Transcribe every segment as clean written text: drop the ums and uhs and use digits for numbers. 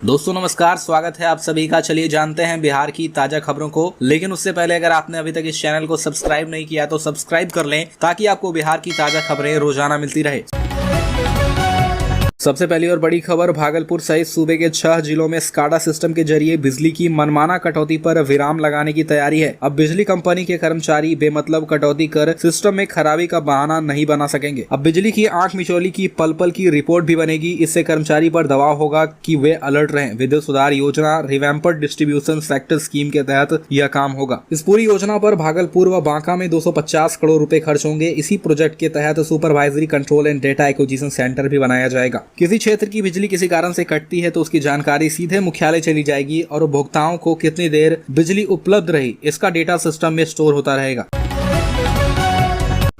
दोस्तों नमस्कार, स्वागत है आप सभी का। चलिए जानते हैं बिहार की ताजा खबरों को, लेकिन उससे पहले अगर आपने अभी तक इस चैनल को सब्सक्राइब नहीं किया तो सब्सक्राइब कर लें ताकि आपको बिहार की ताजा खबरें रोजाना मिलती रहे। सबसे पहली और बड़ी खबर, भागलपुर सहित सूबे के 6 जिलों में स्काडा सिस्टम के जरिए बिजली की मनमाना कटौती पर विराम लगाने की तैयारी है। अब बिजली कंपनी के कर्मचारी बेमतलब कटौती कर सिस्टम में खराबी का बहाना नहीं बना सकेंगे। अब बिजली की आंख मिचौली की पल पल की रिपोर्ट भी बनेगी। इससे कर्मचारी पर दबाव होगा कि वे अलर्ट रहें। विद्युत सुधार योजना रिवैम्पर्ड डिस्ट्रीब्यूशन सेक्टर स्कीम के तहत यह काम होगा। इस पूरी योजना पर भागलपुर व बांका में 250 करोड़ रुपए खर्च होंगे। इसी प्रोजेक्ट के तहत supervisory control and data acquisition centre भी बनाया जाएगा। किसी क्षेत्र की बिजली किसी कारण से कटती है तो उसकी जानकारी सीधे मुख्यालय चली जाएगी और उपभोक्ताओं को कितनी देर बिजली उपलब्ध रही इसका डेटा सिस्टम में स्टोर होता रहेगा।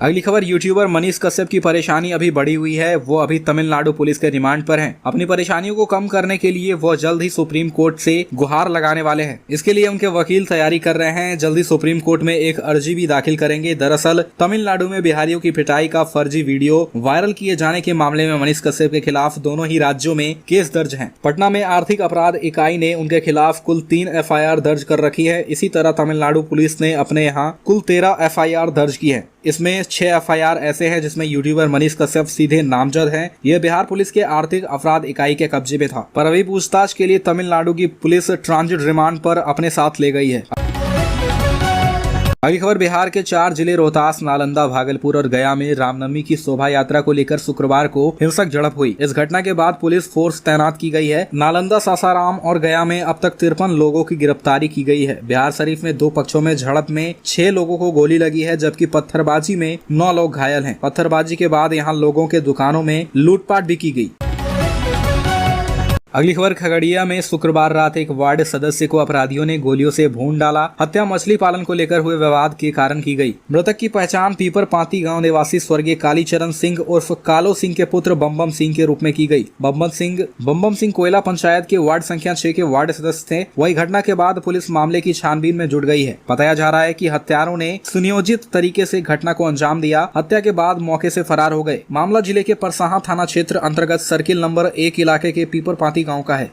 अगली खबर, यूट्यूबर मनीष कश्यप की परेशानी अभी बढ़ी हुई है। वो अभी तमिलनाडु पुलिस के रिमांड पर हैं। अपनी परेशानियों को कम करने के लिए वो जल्द ही सुप्रीम कोर्ट से गुहार लगाने वाले हैं। इसके लिए उनके वकील तैयारी कर रहे हैं। जल्द ही सुप्रीम कोर्ट में एक अर्जी भी दाखिल करेंगे। दरअसल तमिलनाडु में बिहारियों की पिटाई का फर्जी वीडियो वायरल किए जाने के मामले में मनीष कश्यप के खिलाफ दोनों ही राज्यों में केस दर्ज है। पटना में आर्थिक अपराध इकाई ने उनके खिलाफ कुल 3 FIR दर्ज कर रखी है। इसी तरह तमिलनाडु पुलिस ने अपने यहाँ कुल 13 FIR दर्ज की है। इसमें 6 FIR ऐसे हैं जिसमें यूट्यूबर मनीष कश्यप सीधे नामजद हैं। यह बिहार पुलिस के आर्थिक अपराध इकाई के कब्जे में था, पर अभी पूछताछ के लिए तमिलनाडु की पुलिस ट्रांजिट रिमांड पर अपने साथ ले गई है। अगली खबर, बिहार के 4 जिले रोहतास, नालंदा, भागलपुर और गया में रामनवमी की शोभा यात्रा को लेकर शुक्रवार को हिंसक झड़प हुई। इस घटना के बाद पुलिस फोर्स तैनात की गई है। नालंदा, सासाराम और गया में अब तक 53 लोगों की गिरफ्तारी की गई है। बिहार शरीफ में 2 पक्षों में झड़प में 6 लोगों को गोली लगी है, जबकि पत्थरबाजी में 9 लोग घायल हैं। पत्थरबाजी के बाद यहाँ लोगों के दुकानों में लूटपाट भी की गई। अगली खबर, खगड़िया में शुक्रवार रात एक वार्ड सदस्य को अपराधियों ने गोलियों से भून डाला। हत्या मछली पालन को लेकर हुए विवाद के कारण की गई। मृतक की पहचान पीपर पाती गांव निवासी स्वर्गीय कालीचरण सिंह उर्फ कालो सिंह के पुत्र बम्बम सिंह के रूप में की गई। बम्बम सिंह कोयला पंचायत के वार्ड संख्या 6 के वार्ड सदस्य थे। वही घटना के बाद पुलिस मामले की छानबीन में जुट गई है। बताया जा रहा है कि हत्यारों ने सुनियोजित तरीके से घटना को अंजाम दिया। हत्या के बाद मौके से फरार हो गए। मामला जिले के परसाहा थाना क्षेत्र अंतर्गत सर्किल नंबर 1 इलाके के पीपर पाती गांव का है।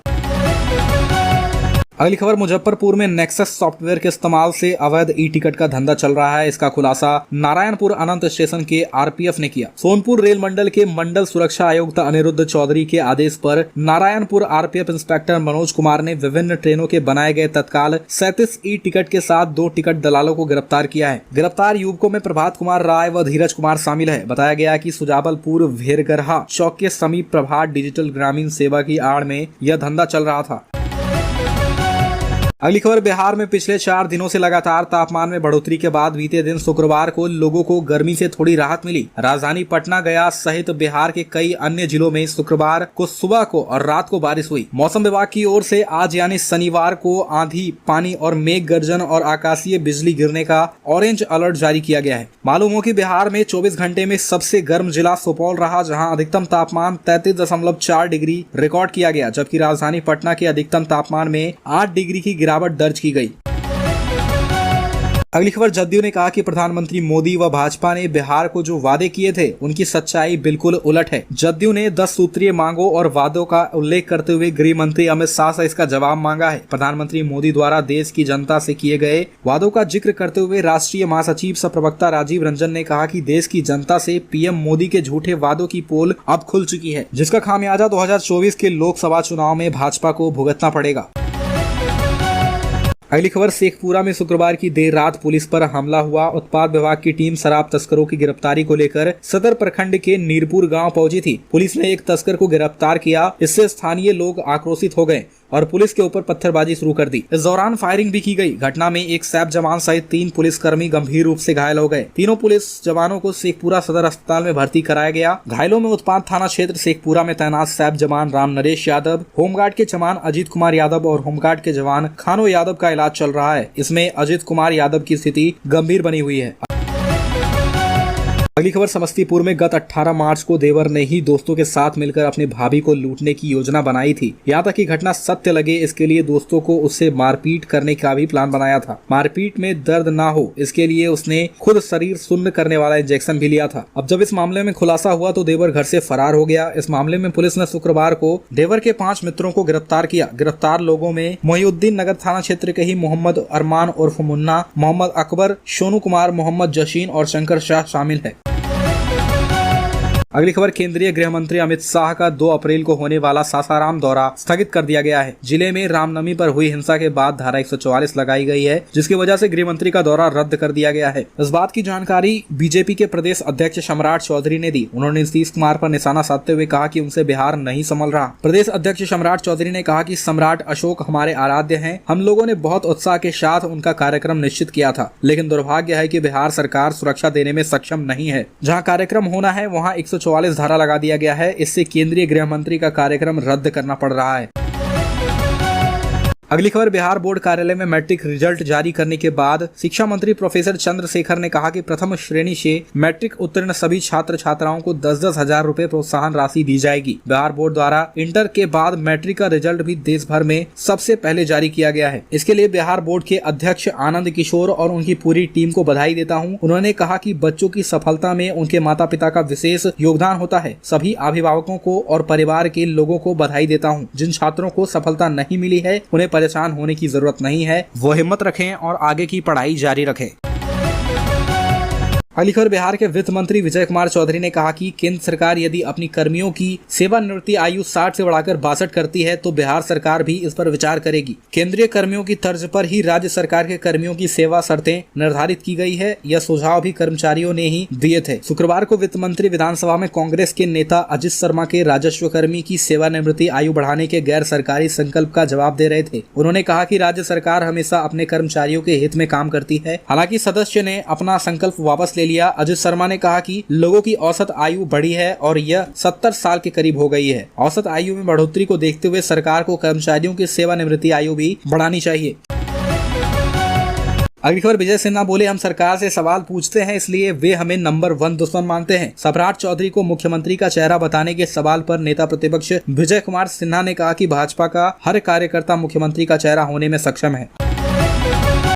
अगली खबर, मुजफ्फरपुर में नेक्सस सॉफ्टवेयर के इस्तेमाल से अवैध टिकट का धंधा चल रहा है। इसका खुलासा नारायणपुर अनंत स्टेशन के RPF ने किया। सोनपुर रेल मंडल के मंडल सुरक्षा आयुक्त अनिरुद्ध चौधरी के आदेश पर नारायणपुर RPF इंस्पेक्टर मनोज कुमार ने विभिन्न ट्रेनों के बनाए गए तत्काल 37 टिकट के साथ 2 टिकट दलालों को गिरफ्तार किया है। गिरफ्तार युवकों में प्रभात कुमार राय व धीरज कुमार शामिल है। बताया गया कि सुजावलपुर भेरगरहा चौक के समीप प्रभात डिजिटल ग्रामीण सेवा की आड़ में यह धंधा चल रहा था। अगली खबर, बिहार में पिछले 4 दिनों से लगातार तापमान में बढ़ोतरी के बाद बीते दिन शुक्रवार को लोगों को गर्मी से थोड़ी राहत मिली। राजधानी पटना, गया सहित बिहार के कई अन्य जिलों में शुक्रवार को सुबह को और रात को बारिश हुई। मौसम विभाग की ओर से आज यानी शनिवार को आंधी, पानी और मेघ गर्जन और आकाशीय बिजली गिरने का ऑरेंज अलर्ट जारी किया गया है। मालूम हो कि बिहार में 24 घंटे में सबसे गर्म जिला सुपौल रहा, जहाँ अधिकतम तापमान 33.4 डिग्री रिकॉर्ड किया गया, जबकि राजधानी पटना के अधिकतम तापमान में 8 डिग्री की गिरावट दर्ज की गई। अगली खबर, जदयू ने कहा कि प्रधानमंत्री मोदी व भाजपा ने बिहार को जो वादे किए थे उनकी सच्चाई बिल्कुल उलट है। जदयू ने 10 सूत्रीय मांगों और वादों का उल्लेख करते हुए गृह मंत्री अमित शाह से इसका जवाब मांगा है। प्रधानमंत्री मोदी द्वारा देश की जनता से किए गए वादों का जिक्र करते हुए राष्ट्रीय महासचिव सह प्रवक्ता राजीव रंजन ने कहा कि देश की जनता से PM मोदी के झूठे वादों की पोल अब खुल चुकी है, जिसका खामियाजा 2024 के लोकसभा चुनाव में भाजपा को भुगतना पड़ेगा। अगली खबर, शेखपुरा में शुक्रवार की देर रात पुलिस पर हमला हुआ। उत्पाद विभाग की टीम शराब तस्करों की गिरफ्तारी को लेकर सदर प्रखंड के नीरपुर गांव पहुंची थी। पुलिस ने एक तस्कर को गिरफ्तार किया। इससे स्थानीय लोग आक्रोशित हो गए और पुलिस के ऊपर पत्थरबाजी शुरू कर दी। इस दौरान फायरिंग भी की गई। घटना में एक सैप जवान सहित 3 पुलिसकर्मी गंभीर रूप से घायल हो गए। तीनों पुलिस जवानों को शेखपुरा सदर अस्पताल में भर्ती कराया गया। घायलों में उत्पाद थाना क्षेत्र शेखपुरा में तैनात सैप जवान राम नरेश यादव, होमगार्ड के जवान अजीत कुमार यादव और होमगार्ड के जवान खानो यादव का इलाज चल रहा है। इसमें अजीत कुमार यादव की स्थिति गंभीर बनी हुई है। अगली खबर समस्तीपुर में गत 18 मार्च को देवर ने ही दोस्तों के साथ मिलकर अपनी भाभी को लूटने की योजना बनाई थी। यहाँ तक कि घटना सत्य लगे इसके लिए दोस्तों को उससे मारपीट करने का भी प्लान बनाया था। मारपीट में दर्द ना हो इसके लिए उसने खुद शरीर शून्य करने वाला इंजेक्शन भी लिया था। अब जब इस मामले में खुलासा हुआ तो देवर घर से फरार हो गया। इस मामले में पुलिस ने शुक्रवार को देवर के 5 मित्रों को गिरफ्तार किया। गिरफ्तार लोगों में मोहिउद्दीन नगर थाना क्षेत्र के ही मोहम्मद अरमान उर्फ मुन्ना, मोहम्मद अकबर, सोनू कुमार, मोहम्मद जशीन और शंकर शाह शामिल है। अगली खबर केंद्रीय गृह मंत्री अमित शाह का 2 अप्रैल को होने वाला सासाराम दौरा स्थगित कर दिया गया है। जिले में रामनवमी पर हुई हिंसा के बाद धारा 144 लगाई गई है, जिसकी वजह से गृह मंत्री का दौरा रद्द कर दिया गया है। इस बात की जानकारी बीजेपी के प्रदेश अध्यक्ष सम्राट चौधरी ने दी। उन्होंने नीतीश कुमार पर निशाना साधते हुए कहा कि उनसे बिहार नहीं संभल रहा। प्रदेश अध्यक्ष सम्राट चौधरी ने कहा कि सम्राट अशोक हमारे आराध्य हैं। हम लोगों ने बहुत उत्साह के साथ उनका कार्यक्रम निश्चित किया था, लेकिन दुर्भाग्य है कि बिहार सरकार सुरक्षा देने में सक्षम नहीं है। जहाँ कार्यक्रम होना है वहाँ 144 धारा लगा दिया गया है। इससे केंद्रीय गृह मंत्री का कार्यक्रम रद्द करना पड़ रहा है। अगली खबर बिहार बोर्ड कार्यालय में मैट्रिक रिजल्ट जारी करने के बाद शिक्षा मंत्री प्रोफेसर चंद्रशेखर ने कहा कि प्रथम श्रेणी से मैट्रिक उत्तीर्ण सभी छात्र छात्राओं को 10-10 हजार रुपए प्रोत्साहन राशि दी जाएगी। बिहार बोर्ड द्वारा इंटर के बाद मैट्रिक का रिजल्ट भी देश भर में सबसे पहले जारी किया गया है। इसके लिए बिहार बोर्ड के अध्यक्ष आनंद किशोर और उनकी पूरी टीम को बधाई देता हूँ। उन्होंने कहा कि बच्चों की सफलता में उनके माता पिता का विशेष योगदान होता है। सभी अभिभावकों को और परिवार के लोगों को बधाई देता हूँ। जिन छात्रों को सफलता नहीं मिली है उन्हें परेशान होने की जरूरत नहीं है, वो हिम्मत रखें और आगे की पढ़ाई जारी रखें। अगली खबर बिहार के वित्त मंत्री विजय कुमार चौधरी ने कहा कि केंद्र सरकार यदि अपनी कर्मियों की सेवानिवृत्ति आयु 60 से बढ़ाकर 62 करती है तो बिहार सरकार भी इस पर विचार करेगी। केंद्रीय कर्मियों की तर्ज पर ही राज्य सरकार के कर्मियों की सेवा शर्तें निर्धारित की गई है। यह सुझाव भी कर्मचारियों ने ही दिए थे। शुक्रवार को वित्त मंत्री विधानसभा में कांग्रेस के नेता अजित शर्मा के राजस्व कर्मी की सेवानिवृत्ति आयु बढ़ाने के गैर सरकारी संकल्प का जवाब दे रहे थे। उन्होंने कहा कि राज्य सरकार हमेशा अपने कर्मचारियों के हित में काम करती है। हालांकि सदस्य ने अपना संकल्प वापस लिया। अजित शर्मा ने कहा कि लोगों की औसत आयु बढ़ी है और यह 70 साल के करीब हो गई है। औसत आयु में बढ़ोतरी को देखते हुए सरकार को कर्मचारियों की सेवानिवृत्ति आयु भी बढ़ानी चाहिए। अगली खबर विजय सिन्हा बोले, हम सरकार से सवाल पूछते हैं इसलिए वे हमें नंबर 1 दुश्मन मानते हैं। सम्राट चौधरी को मुख्यमंत्री का चेहरा बताने के सवाल पर नेता प्रतिपक्ष विजय कुमार सिन्हा ने कहा कि भाजपा का हर कार्यकर्ता मुख्यमंत्री का चेहरा होने में सक्षम है।